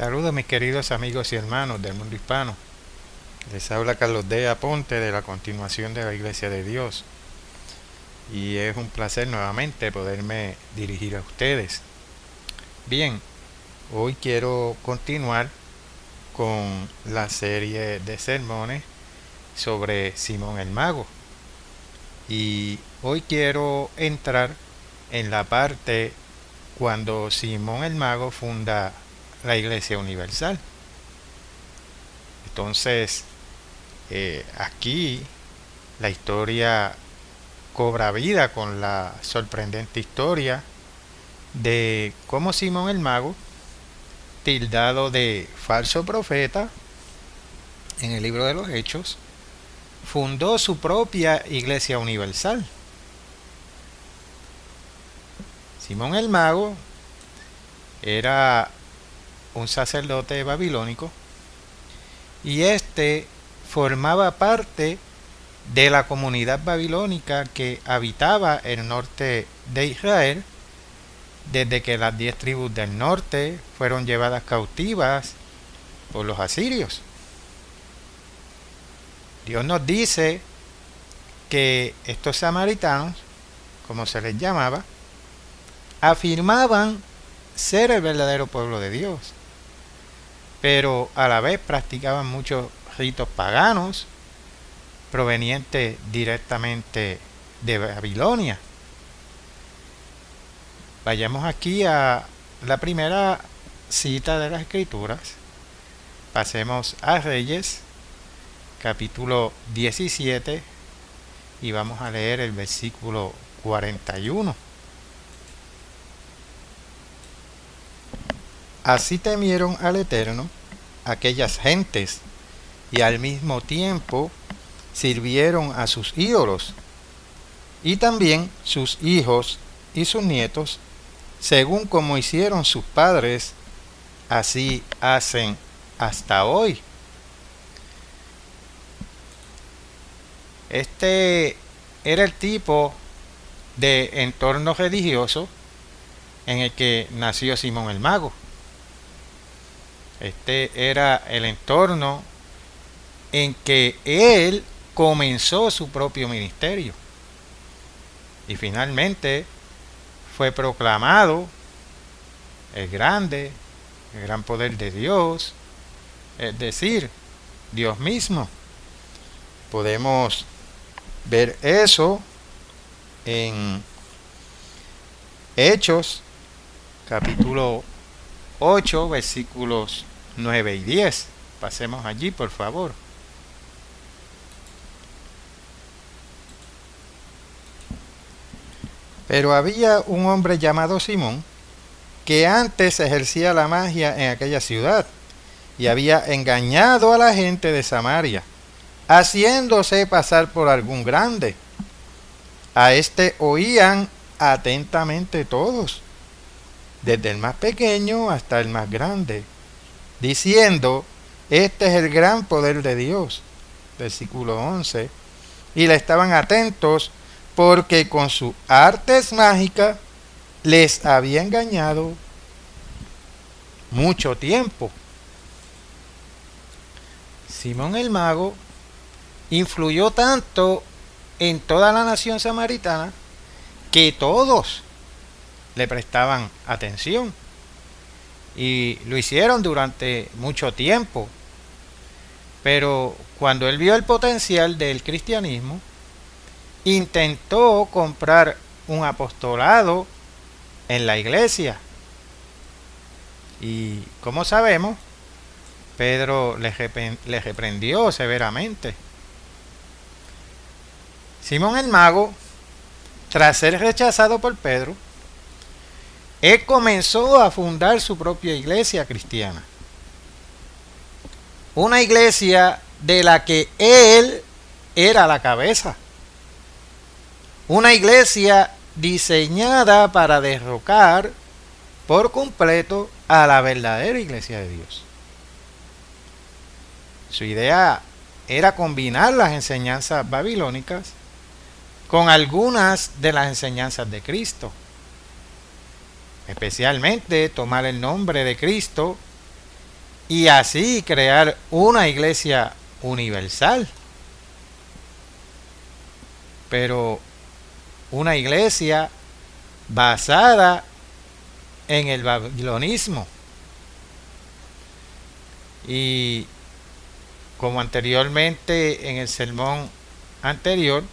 Saludos mis queridos amigos y hermanos del mundo hispano. Les habla Carlos D. Aponte de la continuación de la Iglesia de Dios. Y es un placer nuevamente poderme dirigir a ustedes. Bien, hoy quiero continuar con la serie de sermones sobre Simón el Mago. Y hoy quiero entrar en la parte cuando Simón el Mago funda la Iglesia Universal. Entonces, aquí la historia cobra vida con la sorprendente historia de cómo Simón el Mago, tildado de falso profeta en el libro de los Hechos, fundó su propia Iglesia Universal. Simón el Mago era un sacerdote babilónico y este formaba parte de la comunidad babilónica que habitaba el norte de Israel desde que las 10 tribus del norte fueron llevadas cautivas por los asirios. Dios nos dice que estos samaritanos, como se les llamaba, afirmaban ser el verdadero pueblo de Dios, pero a la vez practicaban muchos ritos paganos provenientes directamente de Babilonia. Vayamos aquí a la primera cita de las Escrituras. Pasemos a Reyes, capítulo 17, y vamos a leer el versículo 41. Así temieron al Eterno aquellas gentes, y al mismo tiempo sirvieron a sus ídolos, y también sus hijos y sus nietos, según como hicieron sus padres, así hacen hasta hoy. Este era el tipo de entorno religioso en el que nació Simón el Mago. Este era el entorno en que él comenzó su propio ministerio. Y finalmente fue proclamado el gran poder de Dios, es decir, Dios mismo. Podemos ver eso en Hechos, capítulo 8, versículos 9 y 10. Pasemos allí, por favor. Pero había un hombre llamado Simón, que antes ejercía la magia en aquella ciudad, y había engañado a la gente de Samaria, haciéndose pasar por algún grande. A este oían atentamente todos, desde el más pequeño hasta el más grande, diciendo: este es el gran poder de Dios. Versículo 11. Y le estaban atentos porque con sus artes mágicas les había engañado mucho tiempo. Simón el Mago influyó tanto en toda la nación samaritana que todos le prestaban atención, y lo hicieron durante mucho tiempo. Pero cuando él vio el potencial del cristianismo, intentó comprar un apostolado en la iglesia, y como sabemos, Pedro le reprendió severamente. Simón el Mago, tras ser rechazado por Pedro, él comenzó a fundar su propia iglesia cristiana. Una iglesia de la que él era la cabeza. Una iglesia diseñada para derrocar por completo a la verdadera iglesia de Dios. Su idea era combinar las enseñanzas babilónicas con algunas de las enseñanzas de Cristo. Especialmente tomar el nombre de Cristo y así crear una iglesia universal. Pero una iglesia basada en el babilonismo. Y como anteriormente en el sermón anterior,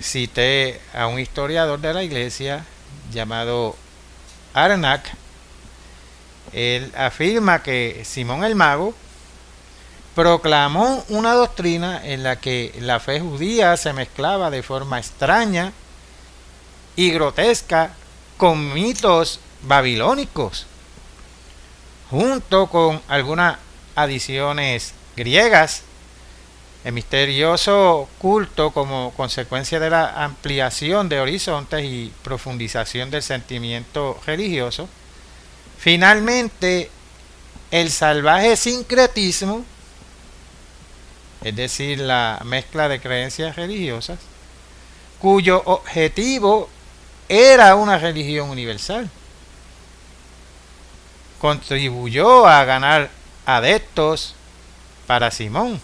cité a un historiador de la iglesia llamado Arnak. Él afirma que Simón el Mago proclamó una doctrina en la que la fe judía se mezclaba de forma extraña y grotesca con mitos babilónicos, junto con algunas adiciones griegas. El misterioso culto, como consecuencia de la ampliación de horizontes y profundización del sentimiento religioso. Finalmente, el salvaje sincretismo, es decir, la mezcla de creencias religiosas, cuyo objetivo era una religión universal, contribuyó a ganar adeptos para Simón.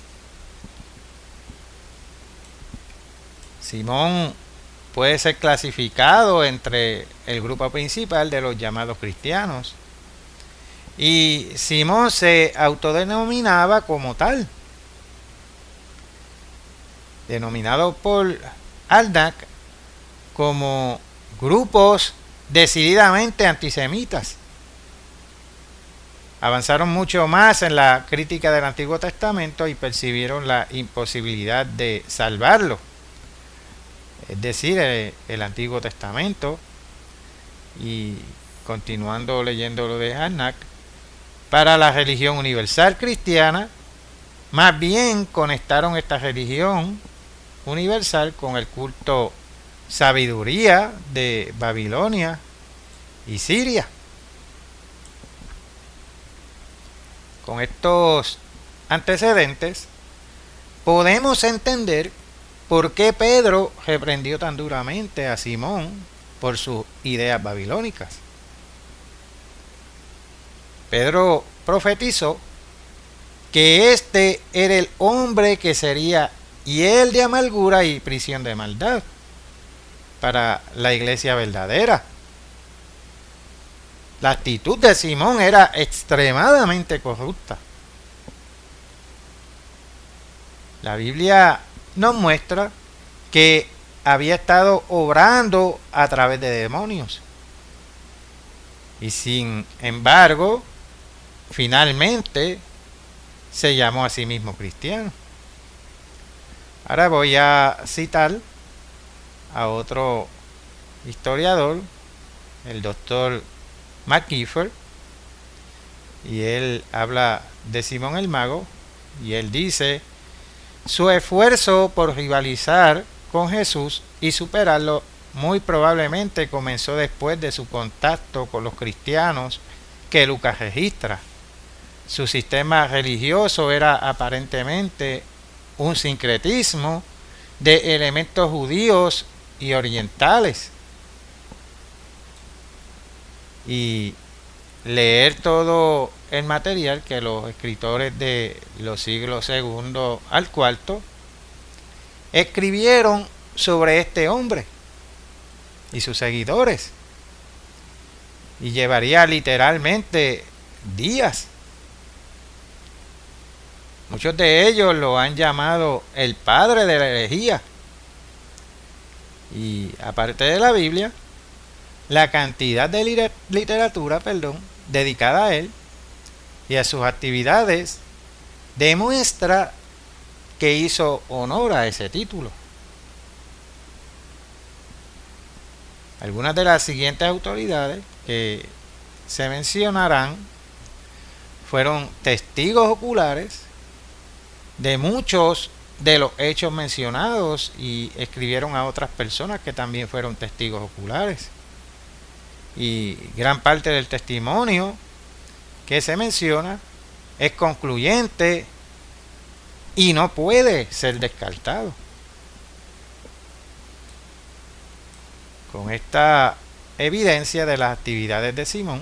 Simón puede ser clasificado entre el grupo principal de los llamados cristianos, y Simón se autodenominaba como tal, denominado por Arnak como grupos decididamente antisemitas. Avanzaron mucho más en la crítica del Antiguo Testamento y percibieron la imposibilidad de salvarlo, es decir, el Antiguo Testamento. Y continuando leyendo lo de Arnak, para la religión universal cristiana, más bien conectaron esta religión universal con el culto sabiduría de Babilonia y Siria. Con estos antecedentes podemos entender por qué Pedro reprendió tan duramente a Simón por sus ideas babilónicas. Pedro profetizó que este era el hombre que sería hiel de amargura y prisión de maldad para la iglesia verdadera. La actitud de Simón era extremadamente corrupta. La Biblia nos muestra que había estado obrando a través de demonios. Y sin embargo, finalmente se llamó a sí mismo cristiano. Ahora voy a citar a otro historiador, el doctor McKeefer, y él habla de Simón el Mago, y él dice: su esfuerzo por rivalizar con Jesús y superarlo muy probablemente comenzó después de su contacto con los cristianos que Lucas registra. Su sistema religioso era aparentemente un sincretismo de elementos judíos y orientales. Y leer todo el material que los escritores de los siglos II al IV escribieron sobre este hombre y sus seguidores, y llevaría literalmente días. Muchos de ellos lo han llamado el padre de la herejía. Y aparte de la Biblia, la cantidad de literatura, dedicada a él y a sus actividades demuestra que hizo honor a ese título. Algunas de las siguientes autoridades que se mencionarán fueron testigos oculares de muchos de los hechos mencionados y escribieron a otras personas que también fueron testigos oculares. Y gran parte del testimonio que se menciona es concluyente y no puede ser descartado. Con esta evidencia de las actividades de Simón,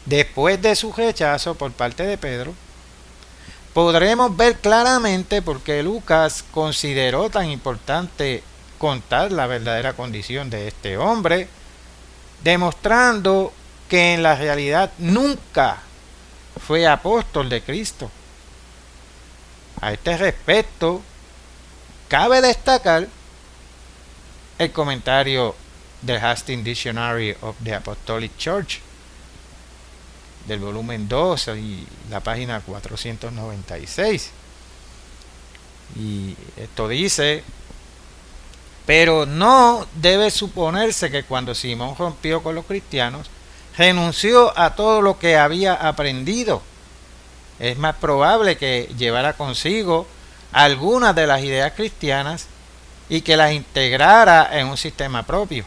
después de su rechazo por parte de Pedro, podremos ver claramente por qué Lucas consideró tan importante contar la verdadera condición de este hombre, demostrando que en la realidad nunca fue apóstol de Cristo. A este respecto, cabe destacar el comentario del Hastings Dictionary of the Apostolic Church, del volumen 2 y la página 496. Y esto dice: pero no debe suponerse que cuando Simón rompió con los cristianos, renunció a todo lo que había aprendido. Es más probable que llevara consigo algunas de las ideas cristianas y que las integrara en un sistema propio.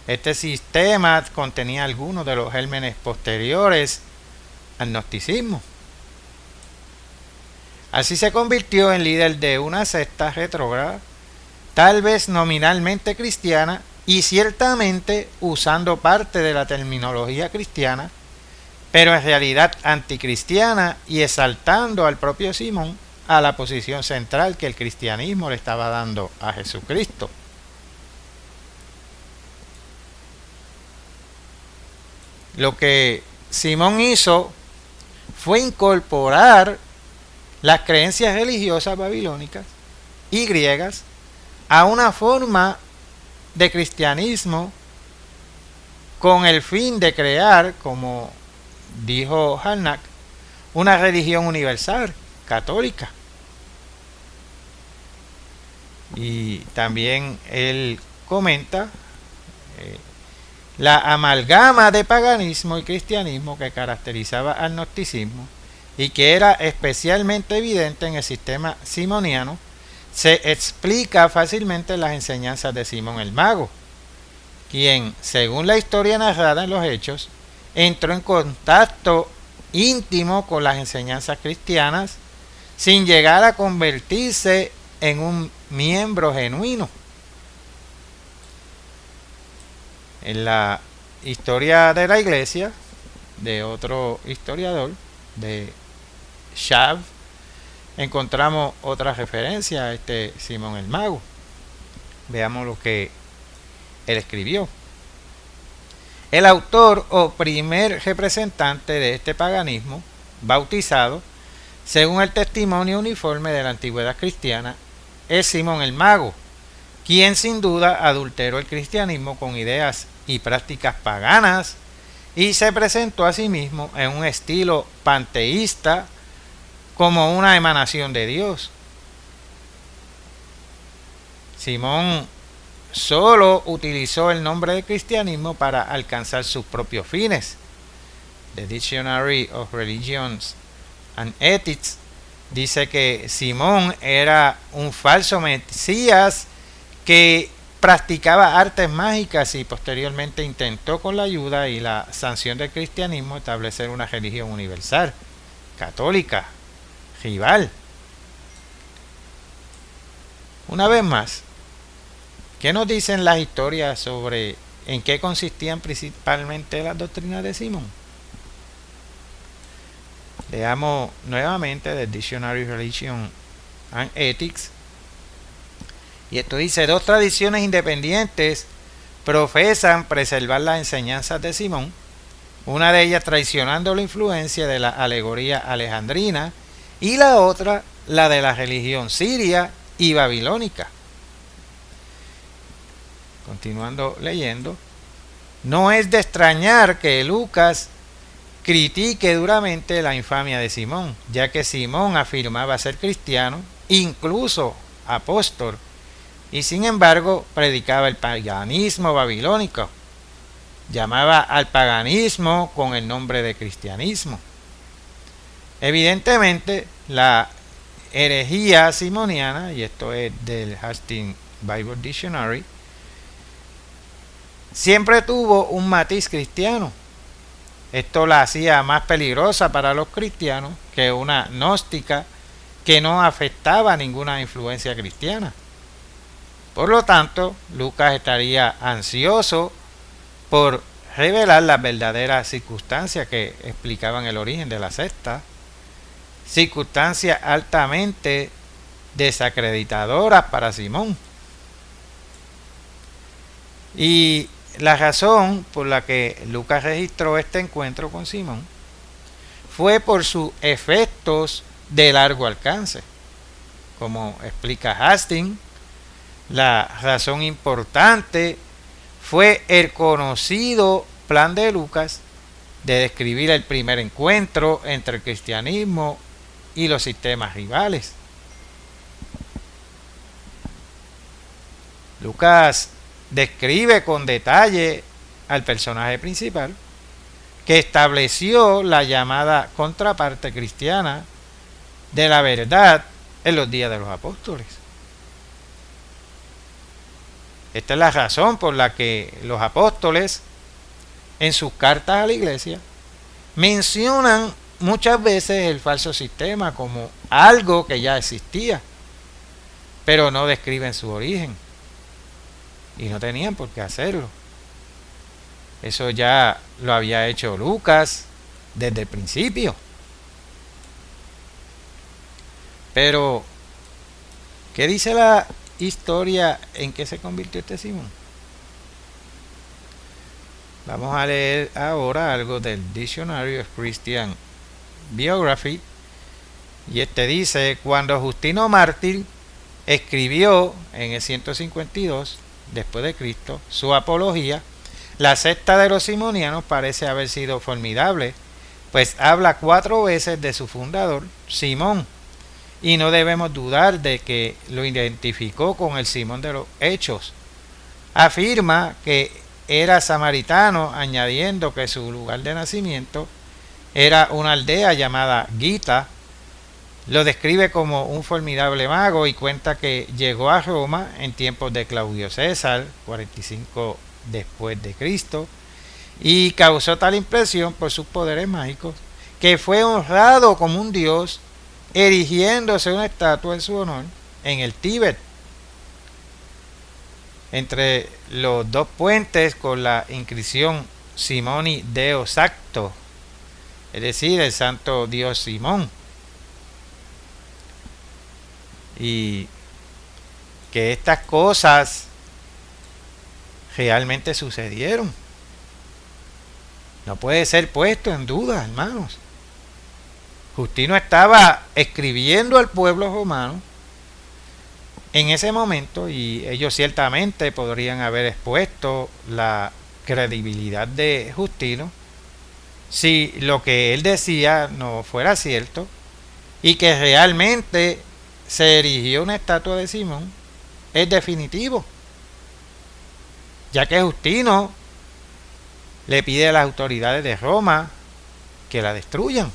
Este sistema contenía algunos de los gérmenes posteriores al gnosticismo. Así se convirtió en líder de una secta retrógrada, tal vez nominalmente cristiana y ciertamente usando parte de la terminología cristiana, pero en realidad anticristiana, y exaltando al propio Simón a la posición central que el cristianismo le estaba dando a Jesucristo. Lo que Simón hizo fue incorporar las creencias religiosas babilónicas y griegas a una forma de cristianismo con el fin de crear, como dijo Harnack, una religión universal, católica. Y también él comenta la amalgama de paganismo y cristianismo que caracterizaba al gnosticismo y que era especialmente evidente en el sistema simoniano, se explica fácilmente en las enseñanzas de Simón el Mago, quien, según la historia narrada en los Hechos, entró en contacto íntimo con las enseñanzas cristianas sin llegar a convertirse en un miembro genuino. En la historia de la iglesia, de otro historiador, de Shav, encontramos otra referencia a este Simón el Mago. Veamos lo que él escribió. El autor o primer representante de este paganismo, bautizado, según el testimonio uniforme de la antigüedad cristiana, es Simón el Mago, quien sin duda adulteró el cristianismo con ideas y prácticas paganas y se presentó a sí mismo en un estilo panteísta como una emanación de Dios. Simón solo utilizó el nombre de cristianismo para alcanzar sus propios fines. The Dictionary of Religions and Ethics dice que Simón era un falso mesías que practicaba artes mágicas y posteriormente intentó, con la ayuda y la sanción del cristianismo, establecer una religión universal, católica, rival. Una vez más, ¿qué nos dicen las historias sobre en qué consistían principalmente las doctrinas de Simón? Leamos nuevamente del Dictionary of Religion and Ethics. Y esto dice: dos tradiciones independientes profesan preservar las enseñanzas de Simón, una de ellas traicionando la influencia de la alegoría alejandrina y la otra la de la religión siria y babilónica. Continuando leyendo, no es de extrañar que Lucas critique duramente la infamia de Simón, ya que Simón afirmaba ser cristiano, incluso apóstol, y sin embargo predicaba el paganismo babilónico. Llamaba al paganismo con el nombre de cristianismo. Evidentemente, la herejía simoniana, y esto es del Hastings Bible Dictionary, siempre tuvo un matiz cristiano. Esto la hacía más peligrosa para los cristianos que una gnóstica que no afectaba ninguna influencia cristiana. Por lo tanto, Lucas estaría ansioso por revelar las verdaderas circunstancias que explicaban el origen de la secta, circunstancias altamente desacreditadoras para Simón. Y la razón por la que Lucas registró este encuentro con Simón fue por sus efectos de largo alcance. Como explica Hastings, la razón importante fue el conocido plan de Lucas de describir el primer encuentro entre el cristianismo y los sistemas rivales. Lucas describe con detalle al personaje principal que estableció la llamada contraparte cristiana de la verdad en los días de los apóstoles. Esta es la razón por la que los apóstoles en sus cartas a la iglesia mencionan muchas veces el falso sistema como algo que ya existía, pero no describen su origen. Y no tenían por qué hacerlo. Eso ya lo había hecho Lucas desde el principio. Pero, ¿qué dice la historia en que se convirtió este Simón? Vamos a leer ahora algo del Dictionary of Christian Biography. Y este dice: cuando Justino Mártir escribió en el 152 después de Cristo su apología, la secta de los simonianos parece haber sido formidable, pues habla 4 veces de su fundador, Simón, y no debemos dudar de que lo identificó con el Simón de los Hechos. Afirma que era samaritano, añadiendo que su lugar de nacimiento era una aldea llamada Gita. Lo describe como un formidable mago y cuenta que llegó a Roma en tiempos de Claudio César, 45 después de Cristo, y causó tal impresión por sus poderes mágicos que fue honrado como un dios, erigiéndose una estatua en su honor en el Tíbet, entre los dos puentes con la inscripción Simoni Deo Sacto, es decir, el santo dios Simón. Y que estas cosas realmente sucedieron. No puede ser puesto en duda, hermanos. Justino estaba escribiendo al pueblo romano en ese momento y ellos ciertamente podrían haber expuesto la credibilidad de Justino si lo que él decía no fuera cierto y que realmente se erigió una estatua de Simón. Es definitivo, ya que Justino le pide a las autoridades de Roma que la destruyan.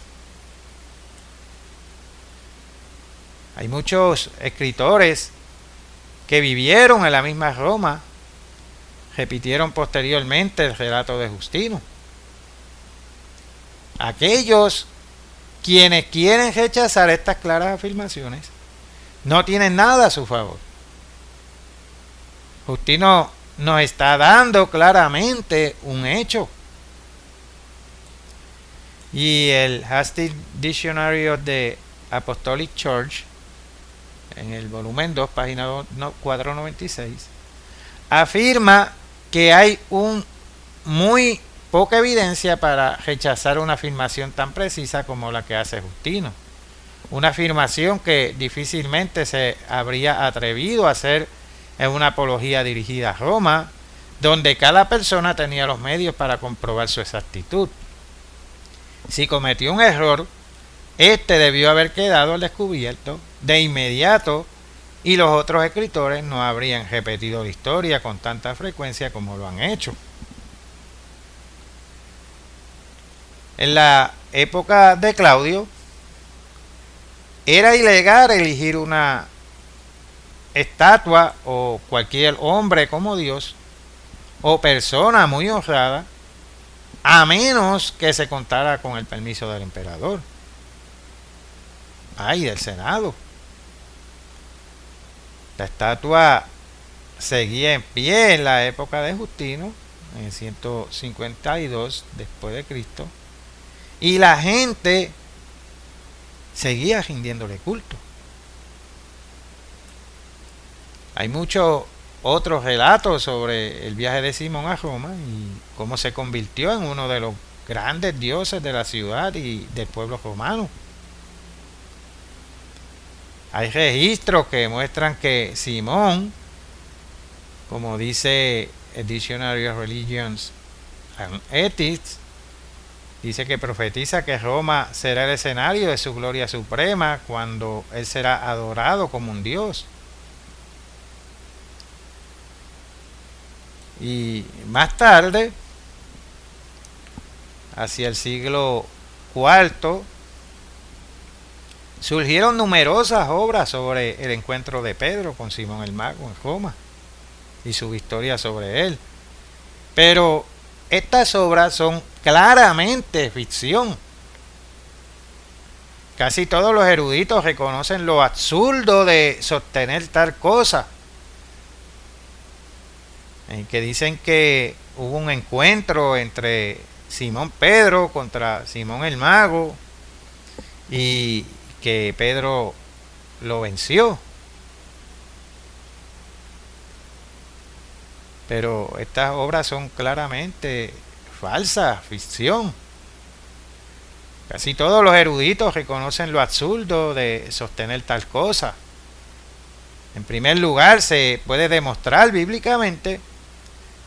Hay muchos escritores que vivieron en la misma Roma, repitieron posteriormente el relato de Justino. Aquellos quienes quieren rechazar estas claras afirmaciones no tienen nada a su favor. Justino nos está dando claramente un hecho. Y el Hastings Dictionary of the Apostolic Church, en el volumen 2, página 496, afirma que hay muy poca evidencia para rechazar una afirmación tan precisa como la que hace Justino. Una afirmación que difícilmente se habría atrevido a hacer en una apología dirigida a Roma, donde cada persona tenía los medios para comprobar su exactitud. Si cometió un error, este debió haber quedado al descubierto de inmediato y los otros escritores no habrían repetido la historia con tanta frecuencia como lo han hecho. En la época de Claudio, era ilegal elegir una estatua o cualquier hombre como Dios o persona muy honrada, a menos que se contara con el permiso del emperador y del Senado. La estatua seguía en pie en la época de Justino en el 152 después de Cristo, y la gente seguía rindiéndole culto. Hay muchos otros relatos sobre el viaje de Simón a Roma y cómo se convirtió en uno de los grandes dioses de la ciudad y del pueblo romano. Hay registros que muestran que Simón, como dice el Dictionary of Religions and Ethics, dice que profetiza que Roma será el escenario de su gloria suprema cuando él será adorado como un dios. Y más tarde, hacia el siglo IV, surgieron numerosas obras sobre el encuentro de Pedro con Simón el Mago en Roma y su victoria sobre él. Pero estas obras son claramente ficción. Casi todos los eruditos reconocen lo absurdo de sostener tal cosa, en que dicen que hubo un encuentro entre Simón Pedro contra Simón el Mago y que Pedro lo venció. Pero estas obras son claramente falsas, ficción. Casi todos los eruditos reconocen lo absurdo de sostener tal cosa. En primer lugar, se puede demostrar bíblicamente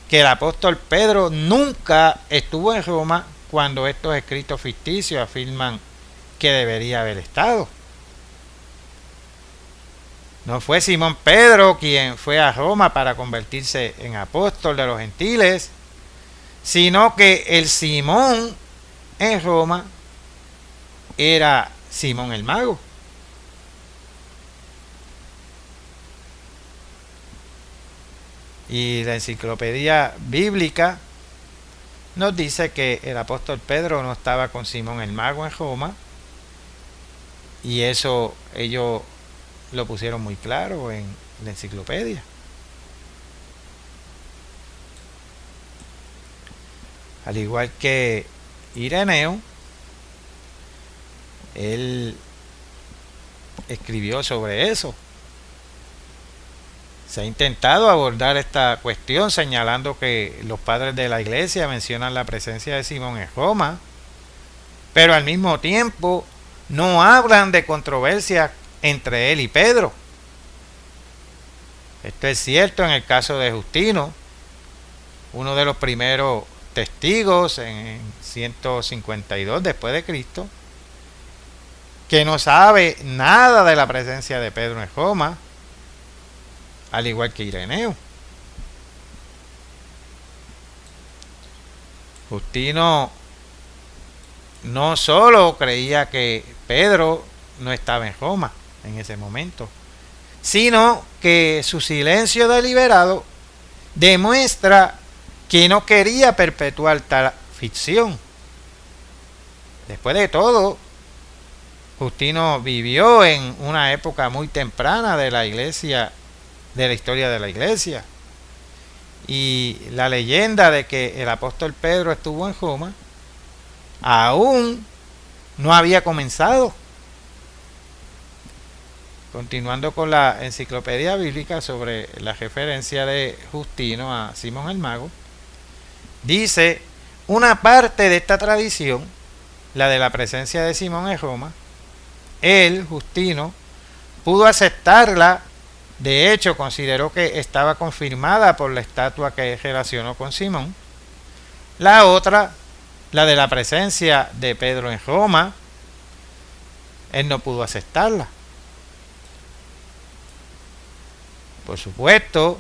que el apóstol Pedro nunca estuvo en Roma cuando estos escritos ficticios afirman que debería haber estado. No fue Simón Pedro quien fue a Roma para convertirse en apóstol de los gentiles, sino que el Simón en Roma era Simón el Mago. Y la enciclopedia bíblica nos dice que el apóstol Pedro no estaba con Simón el Mago en Roma, y eso ellos lo pusieron muy claro en la enciclopedia. Al igual que Ireneo, él escribió sobre eso. Se ha intentado abordar esta cuestión señalando que los padres de la iglesia mencionan la presencia de Simón en Roma, pero al mismo tiempo no hablan de controversia entre él y Pedro. Esto es cierto en el caso de Justino, uno de los primeros testigos en 152 después de Cristo, que no sabe nada de la presencia de Pedro en Roma, al igual que Ireneo. Justino no solo creía que Pedro no estaba en Roma en ese momento, sino que su silencio deliberado demuestra que no quería perpetuar tal ficción. Después de todo, Justino vivió en una época muy temprana de la iglesia, de la historia de la iglesia, y la leyenda de que el apóstol Pedro estuvo en Roma aún no había comenzado. Continuando con la enciclopedia bíblica sobre la referencia de Justino a Simón el Mago, dice: una parte de esta tradición, la de la presencia de Simón en Roma, él, Justino, pudo aceptarla. De hecho, consideró que estaba confirmada por la estatua que relacionó con Simón. La otra, la de la presencia de Pedro en Roma, él no pudo aceptarla. Por supuesto,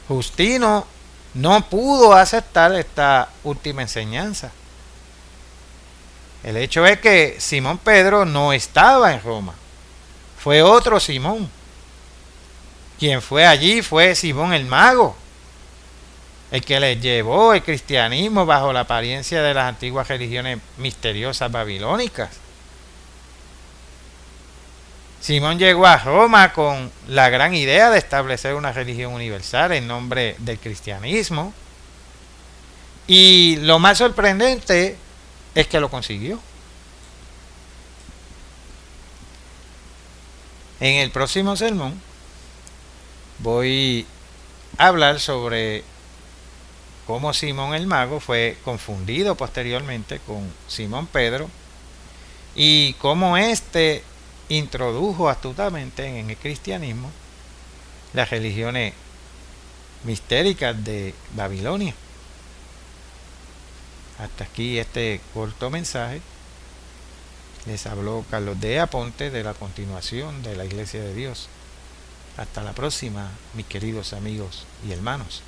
Justino no pudo aceptar esta última enseñanza. El hecho es que Simón Pedro no estaba en Roma. Fue otro Simón. Quien fue allí fue Simón el Mago, el que les llevó el cristianismo bajo la apariencia de las antiguas religiones misteriosas babilónicas. Simón llegó a Roma con la gran idea de establecer una religión universal en nombre del cristianismo, Y lo más sorprendente es que lo consiguió. En el próximo sermón voy a hablar sobre cómo Simón el mago fue confundido posteriormente con Simón Pedro y cómo éste introdujo astutamente en el cristianismo las religiones mistéricas de Babilonia. Hasta aquí este corto mensaje. Les habló Carlos de Aponte de la continuación de la Iglesia de Dios. Hasta la próxima, mis queridos amigos y hermanos.